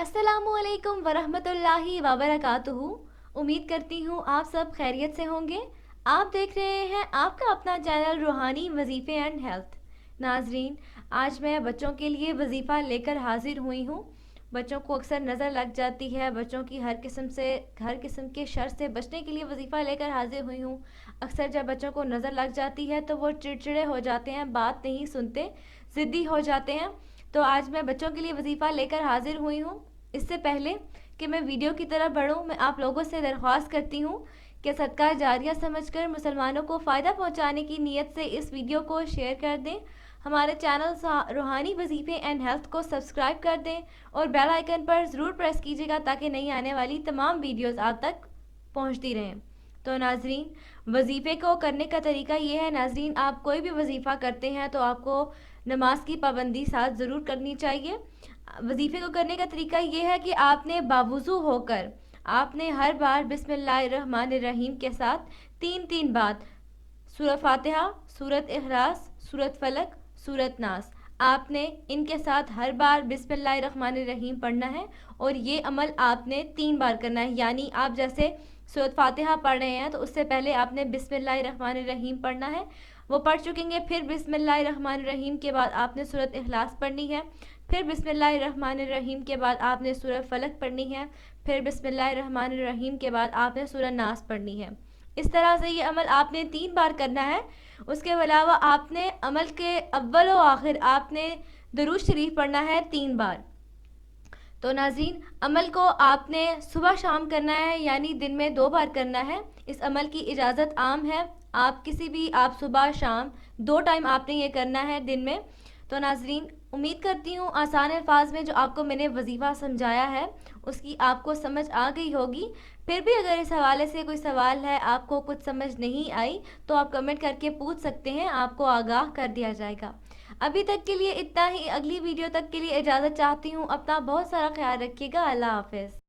अस्सलामुअलैकुम वरहमतुल्लाहि वबरकातुहू। उम्मीद करती हूँ आप सब खैरियत से होंगे। आप देख रहे हैं आपका अपना चैनल रूहानी वजीफ़े एंड हेल्थ। नाजरीन, आज मैं बच्चों के लिए वजीफ़ा लेकर हाजिर हुई हूँ। बच्चों को अक्सर नज़र लग जाती है, बच्चों की हर किस्म के शर से बचने के लिए वजीफ़ा लेकर हाजिर हुई हूँ। अक्सर जब बच्चों को नज़र लग जाती है तो वो चिड़चिड़े हो जाते हैं, बात नहीं सुनते, ज़िद्दी हो जाते हैं। तो आज मैं बच्चों के लिए वजीफ़ा लेकर हाजिर हुई हूँ। इससे पहले कि मैं वीडियो की तरफ बढ़ूँ, मैं आप लोगों से दरख्वास्त करती हूँ कि सदका जारिया समझकर मुसलमानों को फ़ायदा पहुँचाने की नीयत से इस वीडियो को शेयर कर दें। हमारे चैनल रूहानी वजीफ़े एंड हेल्थ को सब्सक्राइब कर दें और बेल आइकन पर ज़रूर प्रेस कीजिएगा ताकि नई आने वाली तमाम वीडियोस आप तक पहुँचती रहें। तो नाजरीन, वजीफ़े को करने का तरीका ये है। नाजरीन, आप कोई भी वजीफ़ा करते हैं तो आपको नमाज की पाबंदी साथ ज़रूर करनी चाहिए। वजीफ़े को करने का तरीका ये है कि आपने बावुज़ू होकर आपने हर बार बिस्मिल्लाहिर्रहमानिर्रहीम के साथ 3 बार सूरत फातिहा, सूरत इखलास, सूरत फलक, सूरत नास, आपने इनके साथ हर बार बिस्मिल्लाहिर्रहमानिर्रहीम पढ़ना है। और ये अमल आपने 3 बार करना है। यानी आप जैसे सूरत फातिहा पढ़ रहे हैं तो उससे पहले आपने बिस्मिल्लाहिर्रहमानिर्रहीम पढ़ना है, वो पढ़ चुकेंगे। फिर बिस्मिल्लाहिर्रहमानिर्रहीम के बाद आपने सूरत इखलास पढ़नी है। फिर बिस्मिल्लाहिर्रहमानिर्रहीम के बाद आपने सूरत फलक पढ़नी है। फिर बिस्मिल्लाहिर्रहमानिर्रहीम के बाद आपने सूरत नास पढ़नी है। इस तरह से ये अमल आपने 3 बार करना है। उसके अलावा आपने अमल के अव्वल व आखिर आपने दुरूद शरीफ पढ़ना है 3 बार। तो नाज़रीन, अमल को आपने सुबह शाम करना है, यानी दिन में 2 बार करना है। इस अमल की इजाज़त आम है, आप सुबह शाम 2 टाइम आपने ये करना है दिन में। तो नाज़रीन, उम्मीद करती हूँ आसान अल्फाज में जो आपको मैंने वजीफ़ा समझाया है उसकी आपको समझ आ गई होगी। फिर भी अगर इस हवाले से कोई सवाल है, आपको कुछ समझ नहीं आई, तो आप कमेंट करके पूछ सकते हैं, आपको आगाह कर दिया जाएगा। अभी तक के लिए इतना ही। अगली वीडियो तक के लिए इजाज़त चाहती हूँ। अपना बहुत सारा ख्याल रखिएगा। अल्लाह हाफ़िज़।